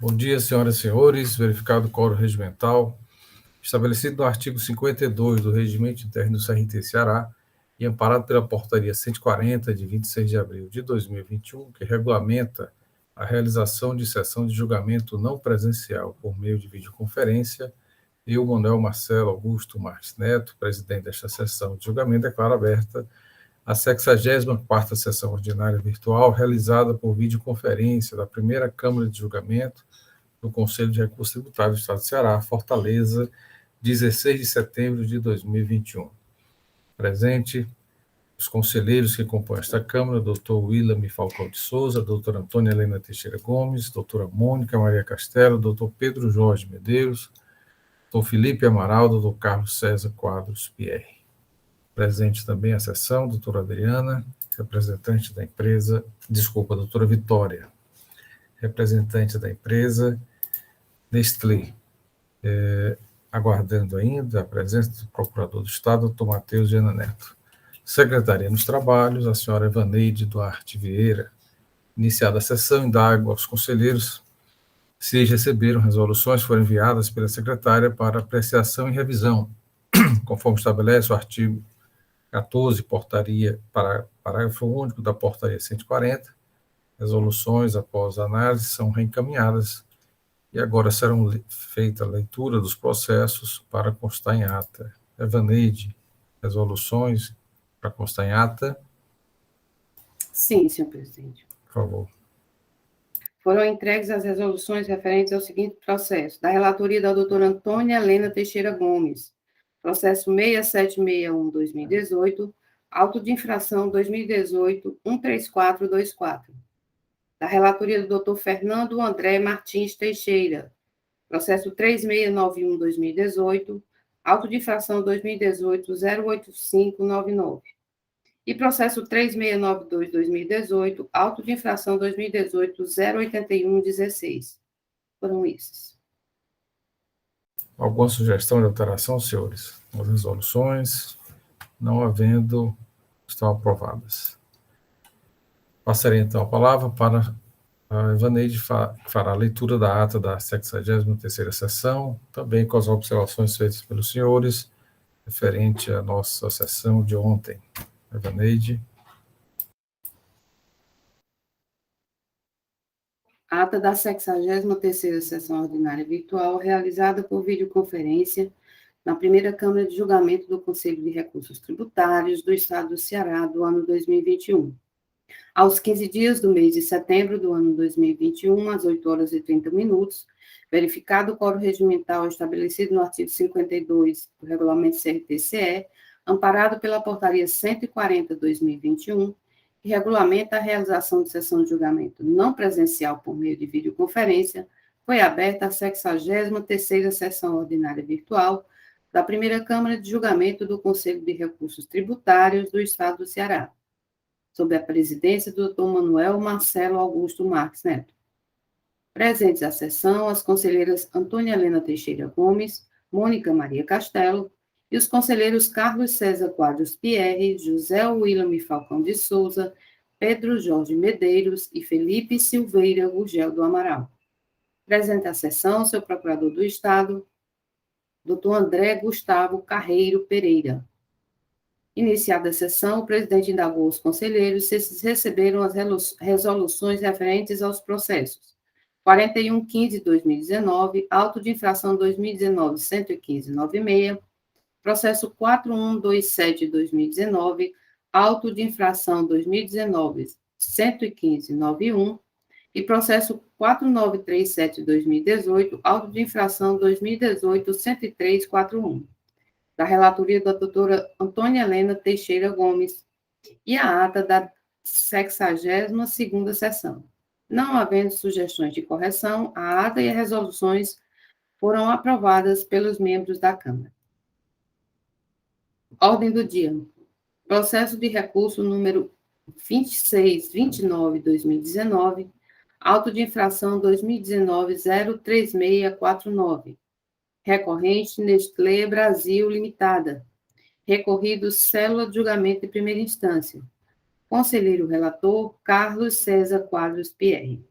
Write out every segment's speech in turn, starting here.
Bom dia, senhoras e senhores. Verificado o quórum regimental, estabelecido no artigo 52 do Regimento Interno do CRT Ceará e amparado pela Portaria 140, de 26 de abril de 2021, que regulamenta a realização de sessão de julgamento não presencial por meio de videoconferência, eu, Manuel Marcelo Augusto Marques Neto, presidente desta sessão de julgamento, declaro aberta a 64ª sessão ordinária virtual realizada por videoconferência da primeira Câmara de Julgamento do Conselho de Recursos Tributários do Estado do Ceará, Fortaleza, 16 de setembro de 2021. Presente os conselheiros que compõem esta Câmara, doutor William Falcão de Souza, doutora Antônia Helena Teixeira Gomes, doutora Mônica Maria Castelo, doutor Pedro Jorge Medeiros, doutor Felipe Amaral, doutor Carlos César Quadros Pierre. Presente também a sessão, doutora Adriana, representante da empresa, doutora Vitória, representante da empresa Nestlé. Aguardando ainda a presença do Procurador do Estado, doutor Matheus Viana Neto. Secretaria dos Trabalhos, a senhora Evaneide Duarte Vieira. Iniciada a sessão, indago aos conselheiros se receberam resoluções, foram enviadas pela secretária para apreciação e revisão, conforme estabelece o artigo 14, portaria, parágrafo único da portaria 140. Resoluções, após análise, são reencaminhadas e agora serão feita a leitura dos processos para constar em ata. Evaneide, resoluções para constar em ata. Sim, senhor presidente. Por favor. Foram entregues as resoluções referentes ao seguinte processo: da relatoria da doutora Antônia Helena Teixeira Gomes, processo 6761-2018, auto de infração 2018-13424. Da relatoria do doutor Fernando André Martins Teixeira, processo 3691-2018, auto de infração 2018-08599. E processo 3692-2018, auto de infração 2018-08116. Foram esses. Alguma sugestão de alteração, senhores? As resoluções, não havendo, estão aprovadas. Passarei, então, a palavra para a Evaneide, que fará a leitura da ata da 63ª sessão, também com as observações feitas pelos senhores, referente à nossa sessão de ontem. Evaneide. Ata da 63ª sessão ordinária virtual, realizada por videoconferência na primeira Câmara de Julgamento do Conselho de Recursos Tributários do Estado do Ceará, do ano 2021. Aos 15 dias do mês de setembro do ano 2021, às 8h30, verificado o quórum regimental estabelecido no artigo 52 do Regulamento CRT-CE, amparado pela Portaria 140/2021, que regulamenta a realização de sessão de julgamento não presencial por meio de videoconferência, foi aberta a 63ª sessão ordinária virtual da primeira Câmara de Julgamento do Conselho de Recursos Tributários do Estado do Ceará, sob a presidência do Dr. Manuel Marcelo Augusto Marques Neto. Presentes à sessão, as conselheiras Antônia Helena Teixeira Gomes, Mônica Maria Castelo, e os conselheiros Carlos César Quadros Pierre, José William Falcão de Souza, Pedro Jorge Medeiros e Felipe Silveira Gurgel do Amaral. Presente à sessão, seu procurador do Estado, Dr. André Gustavo Carreiro Pereira. Iniciada a sessão, o presidente indagou os conselheiros se receberam as resoluções referentes aos processos 4115-2019, auto de infração 2019-115-96, processo 4127-2019, auto de infração 2019-115-91 e processo 4937-2018, auto de infração 2018-10341. Da relatoria da doutora Antônia Helena Teixeira Gomes e a ata da 62ª sessão. Não havendo sugestões de correção, a ata e as resoluções foram aprovadas pelos membros da Câmara. Ordem do dia. Processo de recurso número 2629/2019, auto de infração 2019-03649. Recorrente Nestlé Brasil Limitada. Recorrido Célula de Julgamento de Primeira Instância. Conselheiro relator, Carlos César Quadros Pierre.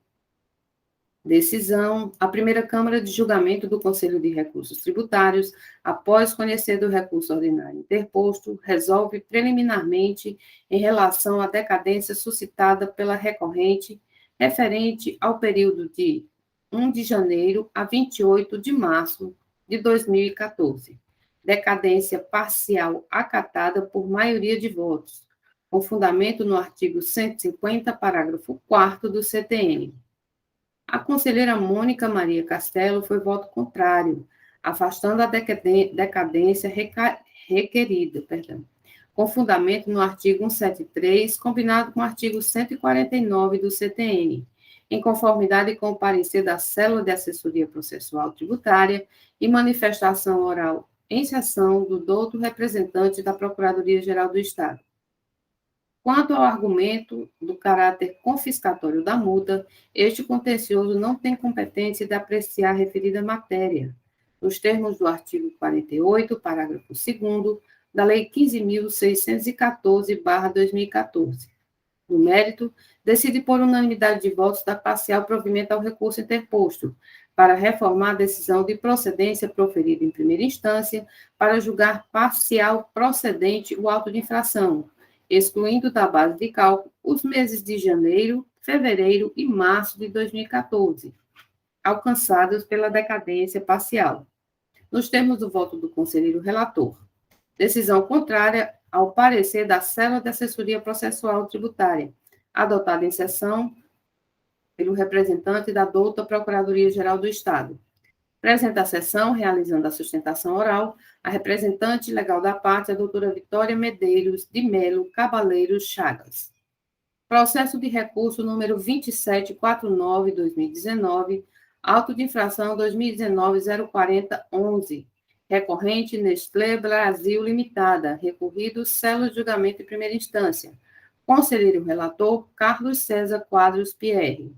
Decisão: a primeira Câmara de Julgamento do Conselho de Recursos Tributários, após conhecer do recurso ordinário interposto, resolve preliminarmente em relação à decadência suscitada pela recorrente, referente ao período de 1 de janeiro a 28 de março de 2014. Decadência parcial acatada por maioria de votos, com fundamento no artigo 150, parágrafo 4º do CTN. A conselheira Mônica Maria Castelo foi voto contrário, afastando a decadência requerida, com fundamento no artigo 173, combinado com o artigo 149 do CTN, em conformidade com o parecer da Célula de Assessoria Processual Tributária e manifestação oral em sessão do douto representante da Procuradoria-Geral do Estado. Quanto ao argumento do caráter confiscatório da multa, este contencioso não tem competência de apreciar a referida matéria, nos termos do artigo 48, parágrafo 2º, da Lei 15.614/2014. No mérito, decide por unanimidade de votos dar parcial provimento ao recurso interposto, para reformar a decisão de procedência proferida em primeira instância, para julgar parcial procedente o auto de infração, excluindo da base de cálculo os meses de janeiro, fevereiro e março de 2014, alcançados pela decadência parcial, nos termos do voto do conselheiro relator. Decisão contrária ao parecer da Célula de Assessoria Processual Tributária, adotada em sessão pelo representante da douta Procuradoria-Geral do Estado. Presente a sessão, realizando a sustentação oral, a representante legal da parte, a doutora Vitória Medeiros de Melo Cabaleiro Chagas. Processo de recurso número 2749/2019, auto de infração 2019-04011, recorrente Nestlé Brasil Limitada, recorrido Célula de Julgamento em Primeira Instância. Conselheiro relator, Carlos César Quadros Pierre.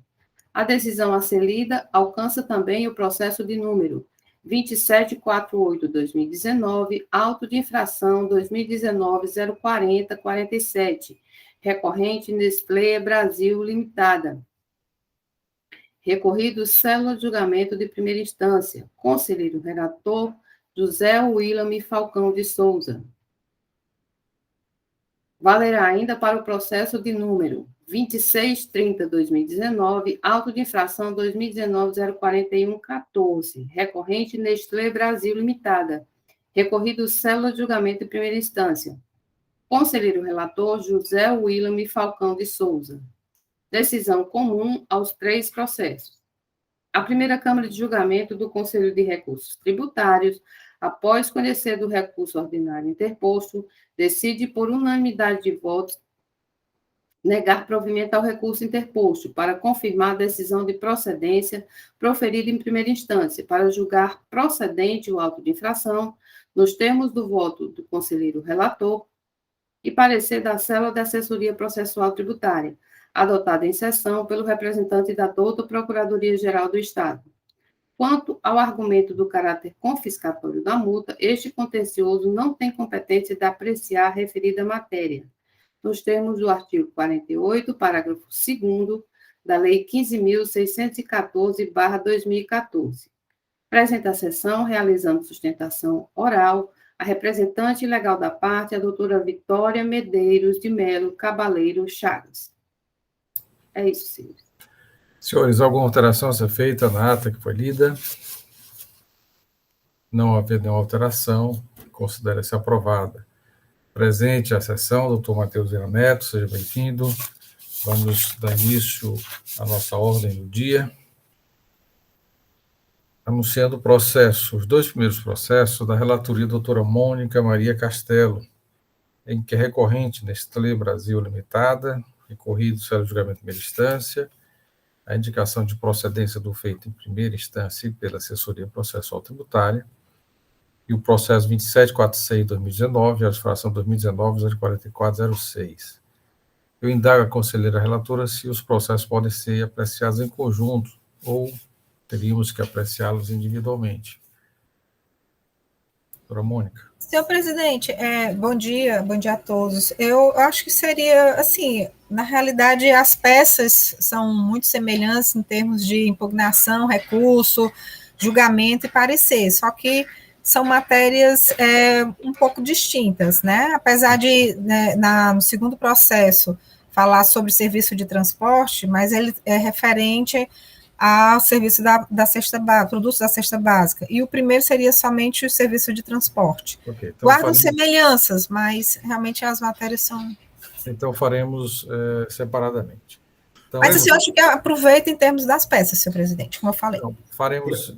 A decisão a ser lida alcança também o processo de número 2748/2019, auto de infração 2019-04047, recorrente Nestlé Brasil Limitada. Recorrido Célula de Julgamento de Primeira Instância. Conselheiro relator, José William Falcão de Souza. Valerá ainda para o processo de número 2630/2019, auto de infração 2019-04114, recorrente Nestlé Brasil Limitada, recorrido Célula de Julgamento de Primeira Instância. Conselheiro relator, José William Falcão de Souza. Decisão comum aos 3 processos. A primeira Câmara de Julgamento do Conselho de Recursos Tributários, após conhecer do recurso ordinário interposto, decide por unanimidade de votos negar provimento ao recurso interposto, para confirmar a decisão de procedência proferida em primeira instância, para julgar procedente o auto de infração, nos termos do voto do conselheiro relator e parecer da Célula de Assessoria Processual Tributária, adotada em sessão pelo representante da douta Procuradoria-Geral do Estado. Quanto ao argumento do caráter confiscatório da multa, este contencioso não tem competência de apreciar a referida matéria, nos termos do artigo 48, parágrafo 2º, da Lei 15.614/2014. Presente a sessão, realizando sustentação oral, a representante legal da parte, a doutora Vitória Medeiros de Melo Cabaleiro Chagas. É isso, senhores. Senhores, alguma alteração a ser feita na ata que foi lida? Não havendo nenhuma alteração, considera-se aprovada. Presente a sessão, doutor Matheus Vieira Neto, seja bem-vindo. Vamos dar início à nossa ordem do dia. Anunciando o processo, os 2 primeiros processos da relatoria da doutora Mônica Maria Castelo, em que é recorrente Nestlé Brasil Limitada, recorrido Célula de Julgamento em primeira instância, a indicação de procedência do feito em primeira instância e pela assessoria processual tributária, e o processo 2746/2019, a infração 2019-04406. Eu indago a conselheira relatora se os processos podem ser apreciados em conjunto ou teríamos que apreciá-los individualmente. Doutora Mônica. Senhor presidente, bom dia a todos. Eu acho que seria, assim, na realidade, as peças são muito semelhantes em termos de impugnação, recurso, julgamento e parecer, só que são matérias um pouco distintas, né? Apesar de, né, no segundo processo, falar sobre serviço de transporte, mas ele é referente ao serviço da cesta básica, produtos da cesta básica, e o primeiro seria somente o serviço de transporte. Okay, então guardam semelhanças, mas realmente as matérias são... Então faremos separadamente. Então, mas assim, eu acho que aproveita em termos das peças, senhor presidente, como eu falei. Então, faremos...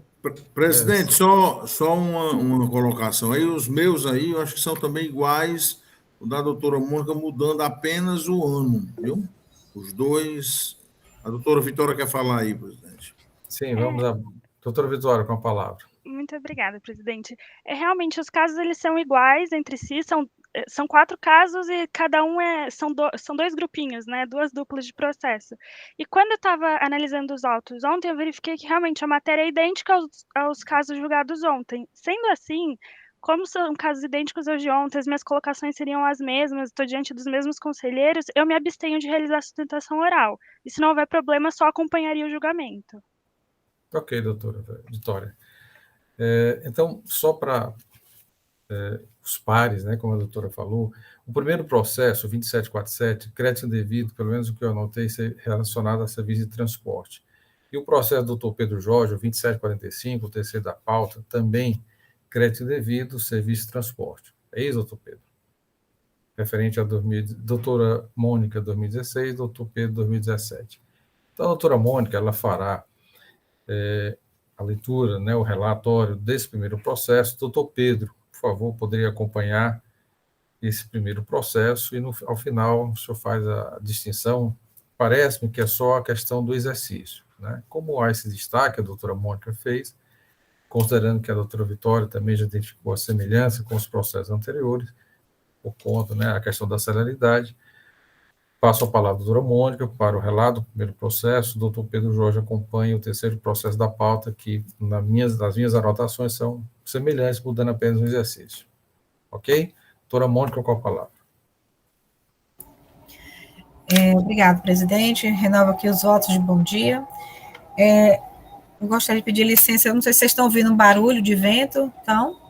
Presidente, só uma colocação aí, os meus aí, eu acho que são também iguais, o da doutora Mônica, mudando apenas o ano, viu? Os dois... A doutora Vitória quer falar aí, presidente. Sim, vamos a doutora Vitória com a palavra. Muito obrigada, presidente. Realmente, os casos eles são iguais entre si, são 4 casos e cada um são 2 grupinhos, né? 2 duplas de processo. E quando eu estava analisando os autos ontem, eu verifiquei que realmente a matéria é idêntica aos casos julgados ontem. Sendo assim, como são casos idênticos aos de ontem, as minhas colocações seriam as mesmas, estou diante dos mesmos conselheiros, eu me abstenho de realizar a sustentação oral. E se não houver problema, só acompanharia o julgamento. Ok, doutora Vitória. Então, só para os pares, né, como a doutora falou, o primeiro processo, 2747, crédito indevido, pelo menos o que eu anotei, relacionado a serviço de transporte. E o processo do doutor Pedro Jorge, o 2745, o terceiro da pauta, também crédito indevido, serviço de transporte. É isso, doutor Pedro? Referente a doutora Mônica, 2016, doutor Pedro, 2017. Então, a doutora Mônica, ela fará a leitura, né, o relatório desse primeiro processo. Doutor Pedro, por favor, poderia acompanhar esse primeiro processo e, ao final, o senhor faz a distinção. Parece-me que é só a questão do exercício, né? Como há esse destaque, a doutora Mônica fez, considerando que a doutora Vitória também já identificou a semelhança com os processos anteriores, por conta, né, a questão da celeridade. Passo a palavra à doutora Mônica para o relato do primeiro processo. O doutor Pedro Jorge acompanha o terceiro processo da pauta, que nas minhas anotações são semelhantes, mudando apenas um exercício. Ok? Doutora Mônica, com a palavra. Obrigado, presidente. Renovo aqui os votos de bom dia. Eu gostaria de pedir licença, eu não sei se vocês estão ouvindo um barulho de vento, então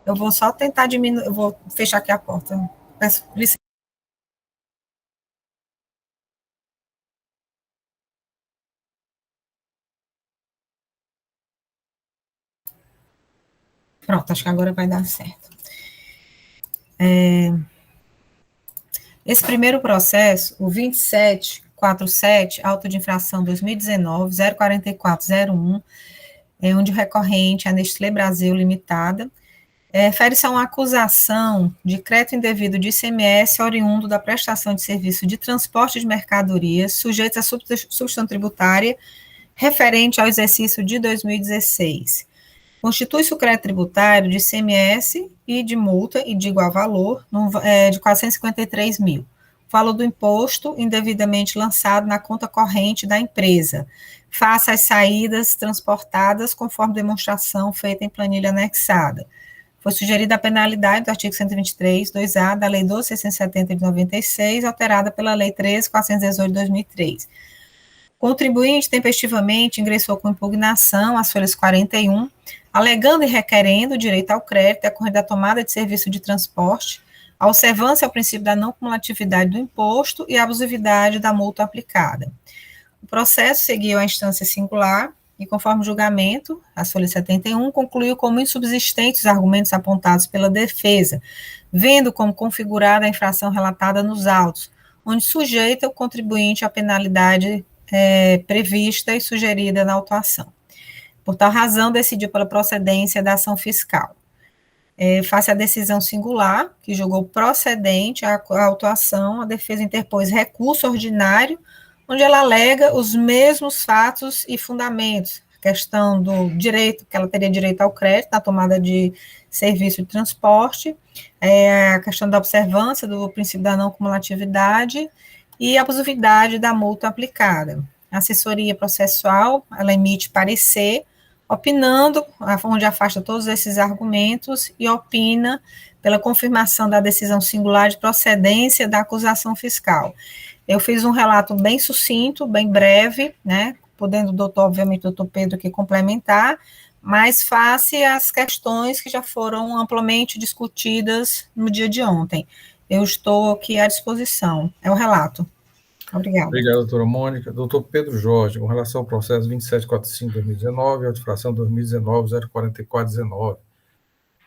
eu vou só tentar diminuir, eu vou fechar aqui a porta. Peço licença. Pronto, acho que agora vai dar certo. Esse primeiro processo, o 2747, auto de infração 2019, 04401, onde o recorrente é a Nestlé Brasil Limitada, refere-se a uma acusação de crédito indevido de ICMS oriundo da prestação de serviço de transporte de mercadorias sujeitos à substituição tributária referente ao exercício de 2016. Constitui-se o crédito tributário de ICMS e de multa e de igual valor de 453 mil. O valor do imposto indevidamente lançado na conta corrente da empresa, face às saídas transportadas conforme demonstração feita em planilha anexada. Foi sugerida a penalidade do artigo 123, 2A, da Lei 12.670 de 96, alterada pela Lei 13.418 de 2003. O contribuinte tempestivamente ingressou com impugnação às folhas 41, alegando e requerendo o direito ao crédito decorrente da tomada de serviço de transporte, a observância ao princípio da não cumulatividade do imposto e a abusividade da multa aplicada. O processo seguiu a instância singular e, conforme o julgamento, a folha 71 concluiu como insubsistentes os argumentos apontados pela defesa, vendo como configurada a infração relatada nos autos, onde sujeita o contribuinte à penalidade prevista e sugerida na autuação. Por tal razão, decidiu pela procedência da ação fiscal. Face à decisão singular, que julgou procedente a autuação, a defesa interpôs recurso ordinário, onde ela alega os mesmos fatos e fundamentos, a questão do direito, que ela teria direito ao crédito na tomada de serviço de transporte, a questão da observância do princípio da não cumulatividade e a abusividade da multa aplicada. A assessoria processual, ela emite parecer, opinando, onde afasta todos esses argumentos e opina pela confirmação da decisão singular de procedência da acusação fiscal. Eu fiz um relato bem sucinto, bem breve, né, podendo obviamente, o doutor Pedro aqui complementar, mas face às questões que já foram amplamente discutidas no dia de ontem. Eu estou aqui à disposição. É o relato. Obrigada. Obrigado, doutora Mônica. Doutor Pedro Jorge, com relação ao processo 2745-2019, autifração 2019-04419. O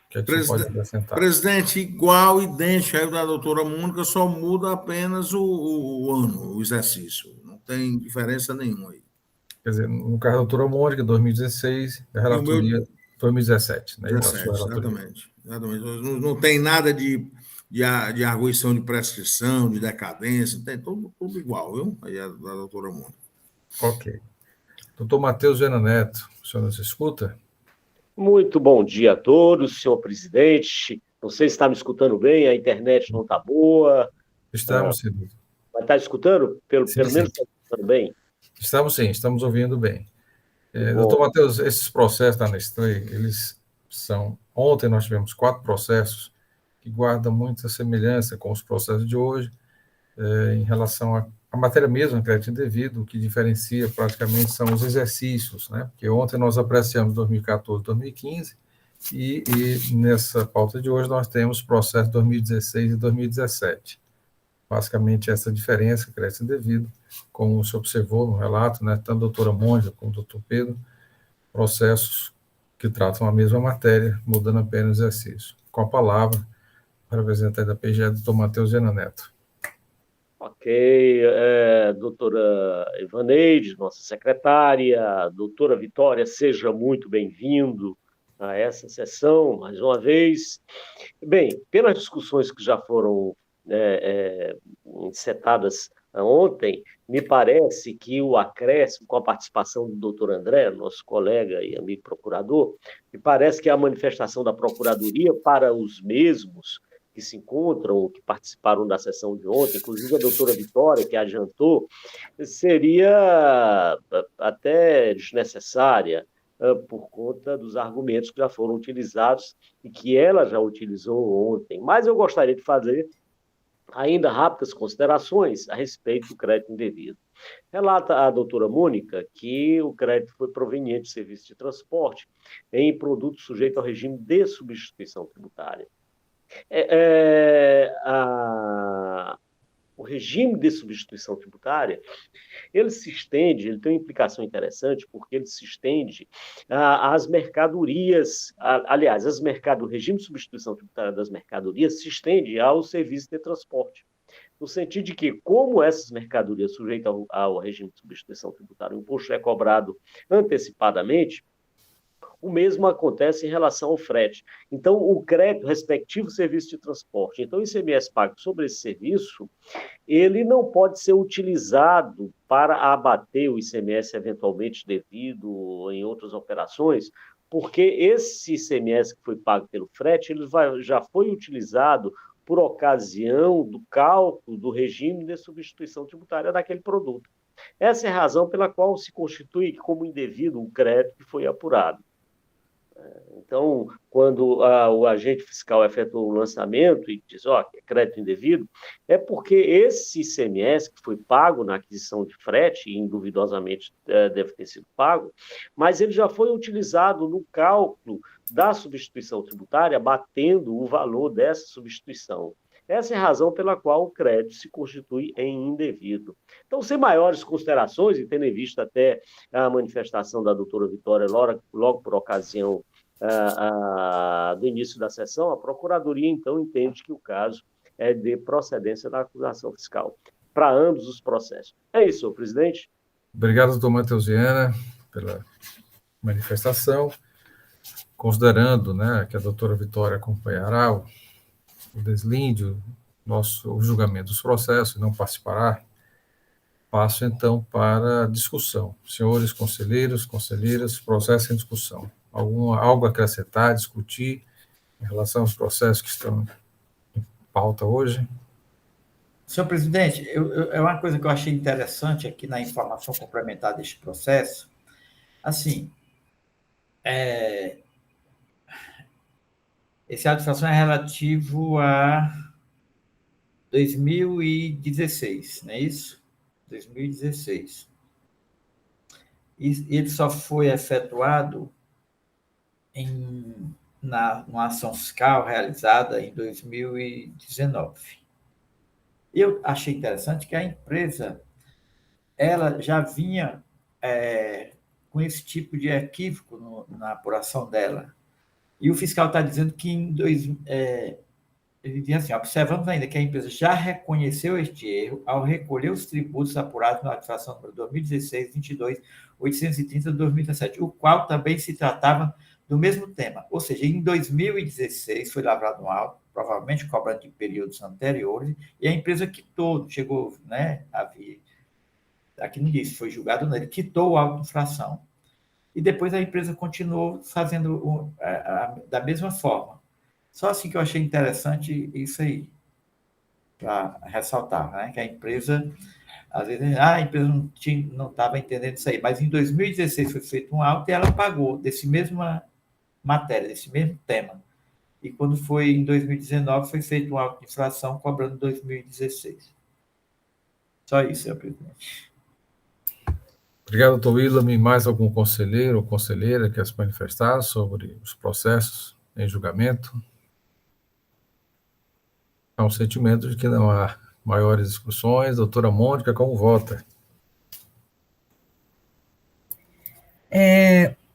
que é que você pode acrescentar? Presidente, igual, idêntico aí da doutora Mônica, só muda apenas o ano, o exercício. Não tem diferença nenhuma aí. Quer dizer, no caso da doutora Mônica, 2016, a relatoria 2017, né? 17, exatamente. Não tem nada de arguição de prescrição, de decadência, tem tudo igual, viu? Aí a da doutora Mônica. Ok. Doutor Matheus Viana Neto, o senhor nos escuta? Muito bom dia a todos, senhor presidente. Não sei se está me escutando bem, a internet não está boa. Estamos, sim. Mas está escutando? Pelo menos está escutando bem? Estamos sim, estamos ouvindo bem. Doutor Matheus, esses processos da Nestlé, eles são... Ontem nós tivemos 4 processos que guardam muita semelhança com os processos de hoje, em relação à matéria mesma, crédito indevido. O que diferencia praticamente são os exercícios, né? Porque ontem nós apreciamos 2014, 2015, e nessa pauta de hoje nós temos processos 2016 e 2017. Basicamente essa diferença, crédito indevido, como se observou no relato, né? Tanto a doutora Mônica como o doutor Pedro, processos que tratam a mesma matéria, mudando apenas o exercício. Com a palavra, para o representante da PGE, doutor Matheus Viana Neto. Ok, doutora Ivaneide, nossa secretária, doutora Vitória, seja muito bem-vindo a essa sessão, mais uma vez. Bem, pelas discussões que já foram encetadas ontem, me parece que o acréscimo, com a participação do doutor André, nosso colega e amigo procurador, me parece que a manifestação da Procuradoria para os mesmos que se encontram, que participaram da sessão de ontem, inclusive a doutora Vitória, que adiantou, seria até desnecessária por conta dos argumentos que já foram utilizados e que ela já utilizou ontem. Mas eu gostaria de fazer ainda rápidas considerações a respeito do crédito indevido. Relata a doutora Mônica que o crédito foi proveniente de serviço de transporte em produto sujeito ao regime de substituição tributária. O regime de substituição tributária, ele se estende, ele tem uma implicação interessante, porque ele se estende às mercadorias, aliás, o regime de substituição tributária das mercadorias se estende ao serviço de transporte, no sentido de que, como essas mercadorias sujeitas ao regime de substituição tributária, o imposto é cobrado antecipadamente, o mesmo acontece em relação ao frete. Então, o crédito respectivo serviço de transporte. Então, o ICMS pago sobre esse serviço, ele não pode ser utilizado para abater o ICMS eventualmente devido em outras operações, porque esse ICMS que foi pago pelo frete, ele já foi utilizado por ocasião do cálculo do regime de substituição tributária daquele produto. Essa é a razão pela qual se constitui como indevido o crédito que foi apurado. Então, quando o agente fiscal efetua o lançamento e diz, que é crédito indevido, é porque esse ICMS que foi pago na aquisição de frete, e induvidosamente deve ter sido pago, mas ele já foi utilizado no cálculo da substituição tributária, batendo o valor dessa substituição. Essa é a razão pela qual o crédito se constitui em indevido. Então, sem maiores considerações, e tendo em vista até a manifestação da doutora Vitória logo por ocasião do início da sessão, a Procuradoria, então, entende que o caso é de procedência da acusação fiscal para ambos os processos. É isso, senhor presidente. Obrigado, doutor Matheus Viana, pela manifestação. Considerando, né, que a doutora Vitória acompanhará o deslinde, o julgamento dos processos, e não participará, passo, então, para a discussão. Senhores conselheiros, conselheiras, processo em discussão. Algo a acrescentar, discutir em relação aos processos que estão em pauta hoje? Senhor presidente, é uma coisa que eu achei interessante aqui na informação complementar deste processo. Assim, esse auto de infração é relativo a 2016, não é isso? 2016. E ele só foi efetuado numa ação fiscal realizada em 2019. Eu achei interessante que a empresa ela já vinha com esse tipo de equívoco na apuração dela. E o fiscal está dizendo que ele diz assim, observamos ainda que a empresa já reconheceu este erro ao recolher os tributos apurados na infração número 2016-22-830 de 2017, o qual também se tratava do mesmo tema. Ou seja, em 2016 foi lavrado um auto, provavelmente cobrando de períodos anteriores, e a empresa quitou, chegou, né, aqui não disse, foi julgado, não, ele quitou o auto de infração. E depois a empresa continuou fazendo da mesma forma. Só assim que eu achei interessante isso aí, para ressaltar, né? Que a empresa, às vezes, a empresa não estava entendendo isso aí, mas em 2016 foi feito um auto e ela pagou desse mesma matéria, desse mesmo tema. E quando foi em 2019, foi feito um auto de infração cobrando 2016. Só isso, senhor presidente. Obrigado, doutor Willam. Mais algum conselheiro ou conselheira quer se manifestar sobre os processos em julgamento? Há um sentimento de que não há maiores discussões. Doutora Mônica, como vota?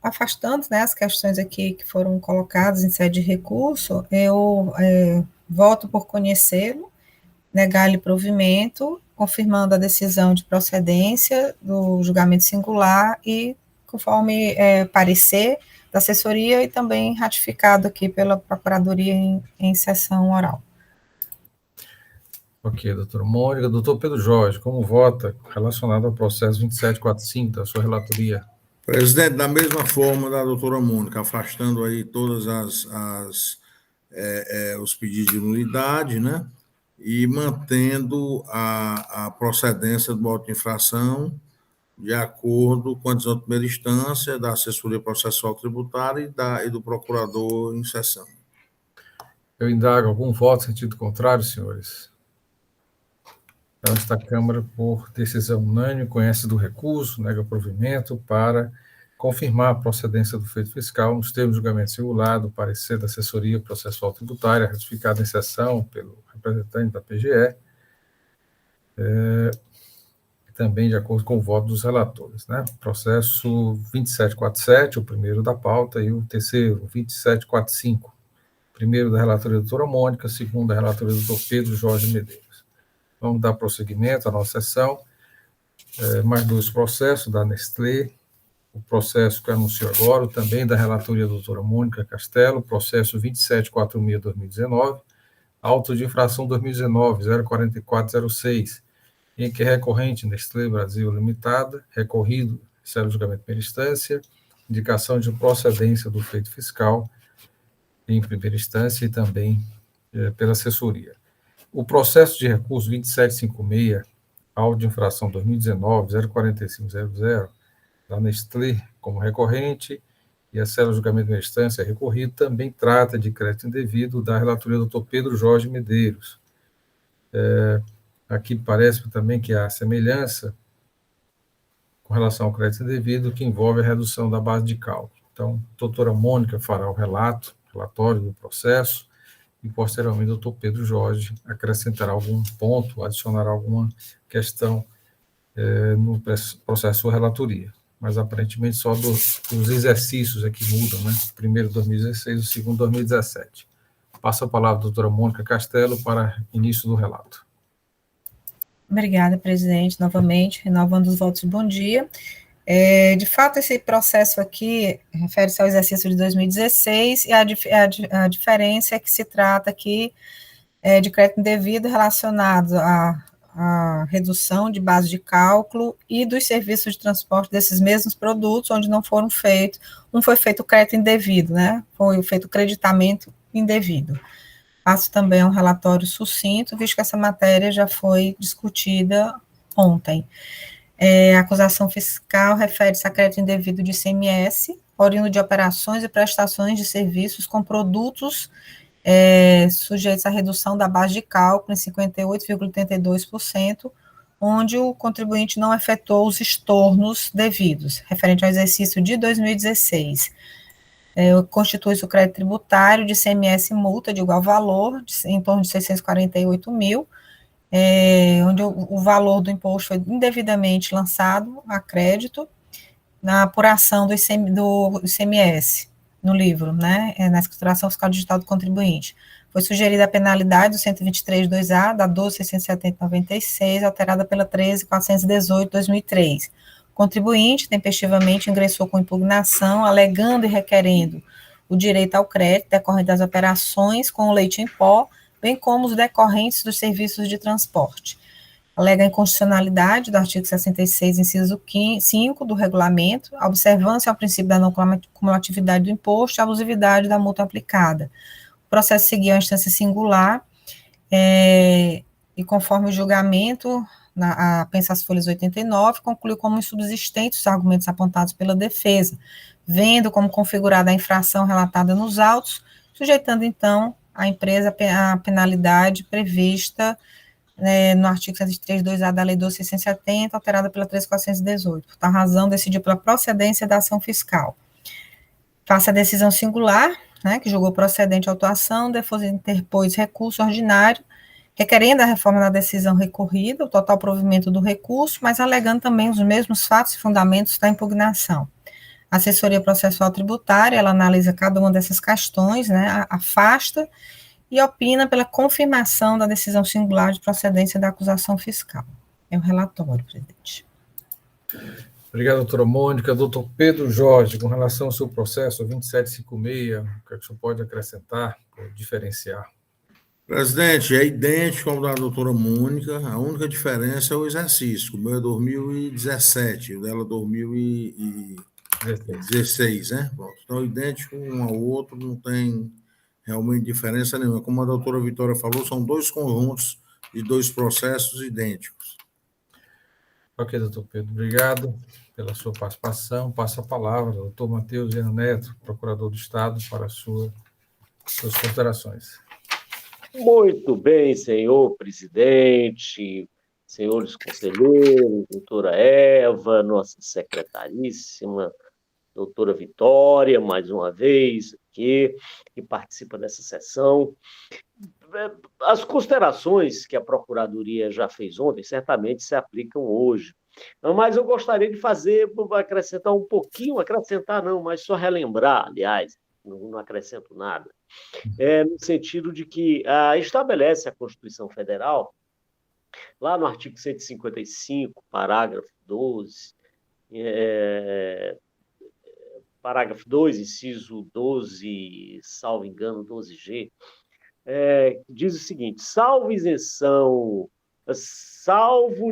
Afastando, né, as questões aqui que foram colocadas em sede de recurso, eu voto por conhecê-lo, negar-lhe provimento, confirmando a decisão de procedência do julgamento singular e conforme parecer da assessoria e também ratificado aqui pela Procuradoria em sessão oral. Ok, doutora Mônica. Doutor Pedro Jorge, como vota relacionado ao processo 2745 da sua relatoria? Presidente, da mesma forma da doutora Mônica, afastando aí todas os pedidos de nulidade, né? E mantendo a procedência do auto de infração de acordo com a decisão de primeira instância da assessoria processual tributária e do procurador em sessão. Eu indago algum voto em sentido contrário, senhores? Então, esta Câmara, por decisão unânime, conhece do recurso, nega provimento para confirmar a procedência do feito fiscal nos termos de julgamento singular do parecer da assessoria processual tributária, ratificado em sessão pelo representante da PGE, também de acordo com o voto dos relatores, né? Processo 2747, o primeiro da pauta, e o terceiro, 2745, primeiro da relatoria da doutora Mônica, segundo da relatoria do doutor Pedro Jorge Medeiros. Vamos dar prosseguimento à nossa sessão. Mais dois processos da Nestlé, o processo que anunciou agora, também da relatoria da doutora Mônica Castelo, processo 2746-2019, auto de infração 2019-04406, em que recorrente Nestlé Brasil Limitada, recorrido, serve julgamento de primeira instância, indicação de procedência do feito fiscal em primeira instância e também pela assessoria. O processo de recurso 2756, auto de infração 2019-04500, da Nestlé como recorrente, e a célula de julgamento de primeira instância recorrido, também trata de crédito indevido da relatoria do Dr. Pedro Jorge Medeiros. Aqui parece também que há semelhança com relação ao crédito indevido, que envolve a redução da base de cálculo. Então, a doutora Mônica fará o relatório do processo, e posteriormente o doutor Pedro Jorge acrescentará algum ponto, adicionará alguma questão no processo de relatoria. Mas aparentemente só dos exercícios é que mudam, né? O primeiro 2016, o segundo 2017. Passo a palavra à doutora Mônica Castelo para início do relato. Obrigada, presidente, novamente, renovando os votos de bom dia. De fato, esse processo aqui refere-se ao exercício de 2016, e a diferença é que se trata aqui de crédito indevido relacionado à redução de base de cálculo e dos serviços de transporte desses mesmos produtos, onde não foram feitos, um foi feito crédito indevido, né? Foi feito creditamento indevido. Passo também um relatório sucinto, visto que essa matéria já foi discutida ontem. A acusação fiscal refere-se a crédito indevido de ICMS, oriundo de operações e prestações de serviços com produtos sujeitos à redução da base de cálculo em 58,82%, onde o contribuinte não efetuou os estornos devidos, referente ao exercício de 2016. Constitui-se o crédito tributário de ICMS e multa de igual valor, em torno de 648 mil, onde o valor do imposto foi indevidamente lançado a crédito na apuração do ICMS, no livro, né, na escrituração fiscal digital do contribuinte. Foi sugerida a penalidade do 123.2A, da 12.670/96, alterada pela 13.418/2003. O contribuinte, tempestivamente, ingressou com impugnação, alegando e requerendo o direito ao crédito decorrente das operações com o leite em pó, bem como os decorrentes dos serviços de transporte. Alega a inconstitucionalidade do artigo 66, inciso 5 do regulamento, a observância ao princípio da não cumulatividade do imposto e a abusividade da multa aplicada. O processo seguiu a instância singular, e conforme o julgamento, pensa as folhas 89, concluiu como insubsistentes os argumentos apontados pela defesa, vendo como configurada a infração relatada nos autos, sujeitando, então, a empresa à penalidade prevista no artigo 103.2A da Lei 12.670, alterada pela 13.418. Por tal razão, decidiu pela procedência da ação fiscal. Face à decisão singular, que julgou procedente a autuação, interpôs recurso ordinário, requerendo a reforma da decisão recorrida, o total provimento do recurso, mas alegando também os mesmos fatos e fundamentos da impugnação. A assessoria processual tributária, ela analisa cada uma dessas questões, afasta e opina pela confirmação da decisão singular de procedência da acusação fiscal. É o relatório, presidente. Obrigado, doutora Mônica. Doutor Pedro Jorge, com relação ao seu processo 2756, o que é que o senhor pode acrescentar, diferenciar? Presidente, é idêntico ao da doutora Mônica, a única diferença é o exercício. O meu é 2017, o dela é 2016, né? Então, idêntico um ao outro, não tem realmente diferença nenhuma. Como a doutora Vitória falou, são dois conjuntos de dois processos idênticos. Ok, doutor Pedro, obrigado pela sua participação. Passo a palavra ao doutor Matheus Viana Neto, procurador do Estado, para suas considerações. Muito bem, senhor presidente, senhores conselheiros, doutora Eva, nossa secretaríssima, doutora Vitória, mais uma vez aqui, que participa dessa sessão. As considerações que a Procuradoria já fez ontem certamente se aplicam hoje, mas eu gostaria de acrescentar um pouquinho, mas só relembrar, aliás, não acrescento nada, no sentido de que estabelece a Constituição Federal, lá no artigo 155, parágrafo 12, parágrafo 2, inciso 12, salvo engano, 12G, diz o seguinte: salvo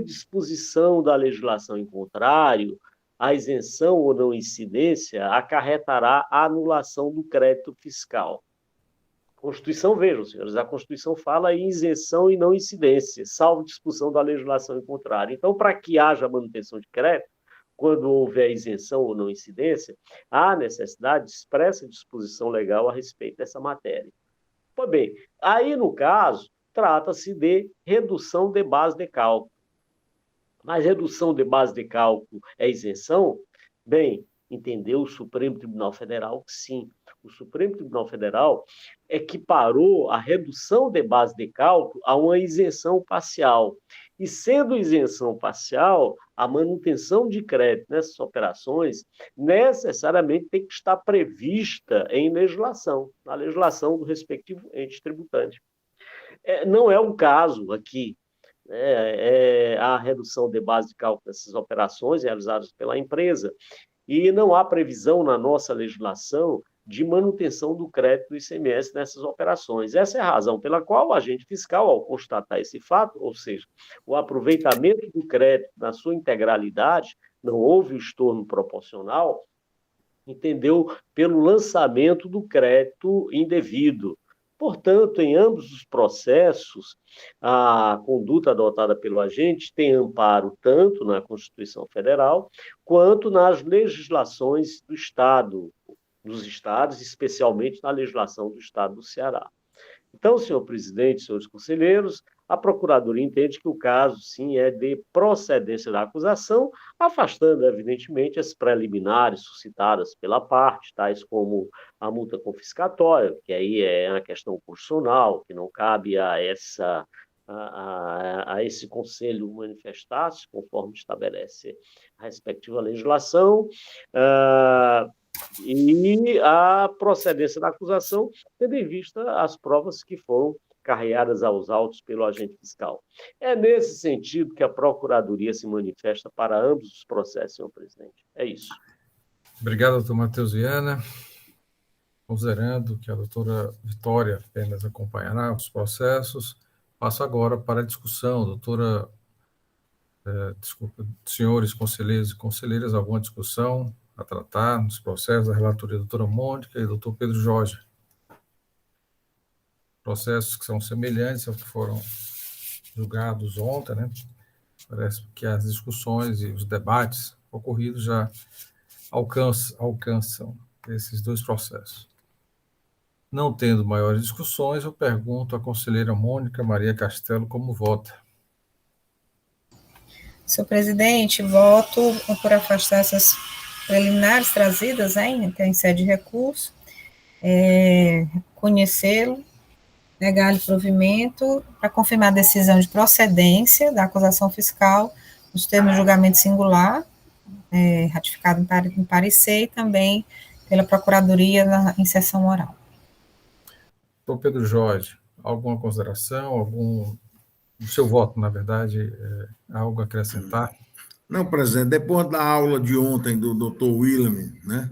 disposição da legislação em contrário, a isenção ou não incidência acarretará a anulação do crédito fiscal. Constituição, vejam, senhores, a Constituição fala em isenção e não incidência, salvo disposição da legislação em contrário. Então, para que haja manutenção de crédito, quando houver isenção ou não incidência, há necessidade de expressa disposição legal a respeito dessa matéria. Pois bem, aí, no caso, trata-se de redução de base de cálculo. Mas redução de base de cálculo é isenção? Bem, entendeu o Supremo Tribunal Federal que sim. O Supremo Tribunal Federal equiparou a redução de base de cálculo a uma isenção parcial. E sendo isenção parcial, a manutenção de crédito nessas operações necessariamente tem que estar prevista em legislação, na legislação do respectivo ente tributante. Não é o caso aqui. A redução de base de cálculo dessas operações realizadas pela empresa, e não há previsão na nossa legislação de manutenção do crédito do ICMS nessas operações. Essa é a razão pela qual o agente fiscal, ao constatar esse fato, ou seja, o aproveitamento do crédito na sua integralidade, não houve o estorno proporcional, entendeu? Pelo lançamento do crédito indevido. Portanto, em ambos os processos, a conduta adotada pelo agente tem amparo tanto na Constituição Federal quanto nas legislações do Estado, dos estados, especialmente na legislação do Estado do Ceará. Então, senhor presidente, senhores conselheiros, a Procuradoria entende que o caso, sim, é de procedência da acusação, afastando, evidentemente, as preliminares suscitadas pela parte, tais como a multa confiscatória, que aí é uma questão constitucional, que não cabe a esse conselho manifestar-se, conforme estabelece a respectiva legislação, e a procedência da acusação, tendo em vista as provas que foram carreadas aos autos pelo agente fiscal. É nesse sentido que a Procuradoria se manifesta para ambos os processos, senhor presidente. É isso. Obrigado, doutor Matheus Viana. Considerando que a doutora Vitória apenas acompanhará os processos, passo agora para a discussão. Doutora, senhores conselheiros e conselheiras, alguma discussão a tratar nos processos da relatoria da doutora Mônica e do doutor Pedro Jorge? Processos que são semelhantes aos que foram julgados ontem, né? Parece que as discussões e os debates ocorridos já alcançam esses dois processos. Não tendo maiores discussões, eu pergunto à conselheira Mônica Maria Castelo como vota. Senhor presidente, voto por afastar essas preliminares trazidas em sede de recurso, conhecê-lo, negar-lhe provimento, para confirmar a decisão de procedência da acusação fiscal, nos termos de julgamento singular, ratificado em parecer, e também pela Procuradoria em sessão oral. Doutor Pedro Jorge, alguma consideração, o seu voto, na verdade, algo a acrescentar? Não, presidente, depois da aula de ontem do doutor William, né,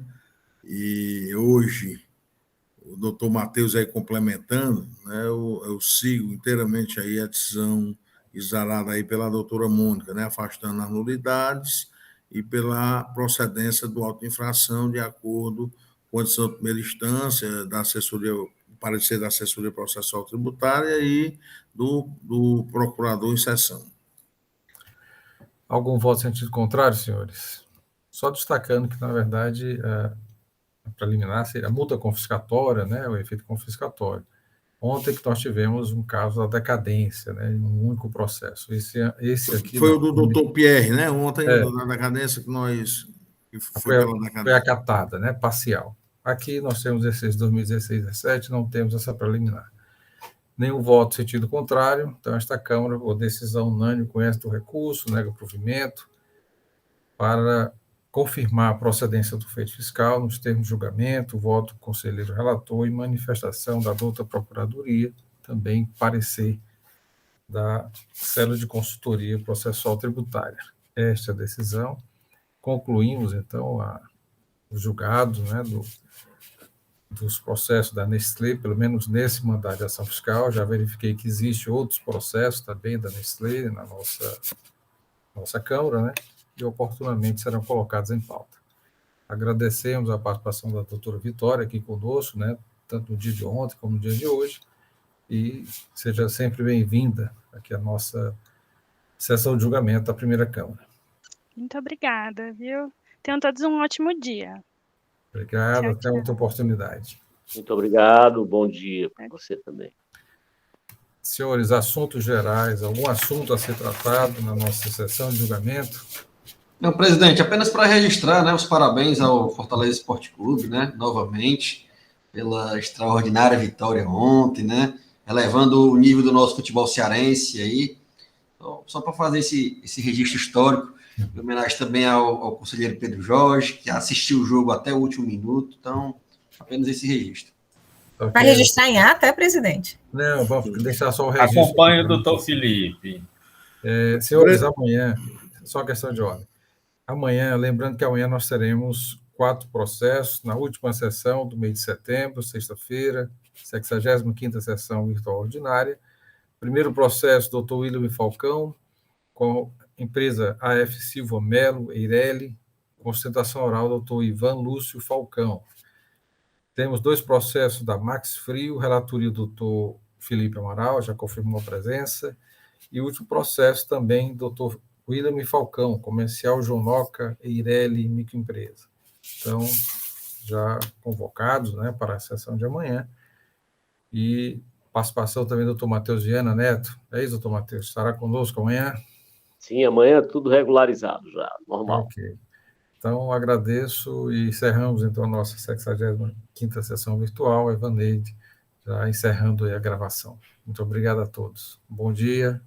e hoje o doutor Matheus aí complementando, né, eu sigo inteiramente aí a decisão exarada aí pela doutora Mônica, né, afastando as nulidades e pela procedência do auto de infração de acordo com a decisão de primeira instância, da assessoria, parecer da assessoria processual tributária e do procurador em sessão. Algum voto em sentido contrário, senhores? Só destacando que, na verdade, a preliminar seria a multa confiscatória, né, o efeito confiscatório. Ontem que nós tivemos um caso da decadência, né, em um único processo. Esse aqui foi o do doutor Pierre, né? Ontem, na decadência que foi acatada, né, parcial. Aqui nós temos esses 2016 e 2017, não temos essa preliminar. Nenhum voto sentido contrário, então esta Câmara, por decisão unânime, conhece do recurso, nega o provimento, para confirmar a procedência do feito fiscal nos termos de julgamento, voto do conselheiro relator e manifestação da douta Procuradoria, também parecer da célula de consultoria processual tributária. Esta é a decisão. Concluímos, então, os julgados, né, dos processos da Nestlé, pelo menos nesse mandato de ação fiscal. Já verifiquei que existem outros processos também da Nestlé na nossa Câmara, né, e oportunamente serão colocados em pauta. Agradecemos a participação da doutora Vitória aqui conosco, né, tanto no dia de ontem como no dia de hoje, e seja sempre bem-vinda aqui à nossa sessão de julgamento da primeira Câmara. Muito obrigada, viu? Tenham todos um ótimo dia. Obrigado, Tchau, até tchau. outra oportunidade. Muito obrigado, bom dia para você também. Senhores, assuntos gerais, algum assunto a ser tratado na nossa sessão de julgamento? Não, presidente, apenas para registrar, né, os parabéns ao Fortaleza Esporte Clube, né, novamente, pela extraordinária vitória ontem, né, elevando o nível do nosso futebol cearense aí. Então, só para fazer esse registro histórico, em homenagem também ao conselheiro Pedro Jorge, que assistiu o jogo até o último minuto. Então, apenas esse registro. Okay. Vai registrar em ata, presidente? Não, vamos deixar só o registro. Acompanhe o doutor Felipe. Senhores, amanhã, só questão de ordem. Amanhã, lembrando que amanhã nós teremos 4 processos, na última sessão do mês de setembro, sexta-feira, 65ª sessão virtual ordinária. Primeiro processo, doutor William Falcão, com a empresa AF Silva Melo, Eireli, com sustentação oral, doutor Ivan Lúcio Falcão. Temos 2 processos da Max Frio, relatoria do doutor Felipe Amaral, já confirmou a presença, e o último processo também, doutor William Falcão, comercial Jonoca e Ireli Microempresa. Então, já convocados, né, para a sessão de amanhã. E participação também do doutor Matheus Viana Neto. É isso, doutor Matheus? Estará conosco amanhã? Sim, amanhã tudo regularizado já, normal. Ok. Então, agradeço e encerramos, então, a nossa 65ª sessão virtual. Evaneide, já encerrando aí a gravação. Muito obrigado a todos. Bom dia.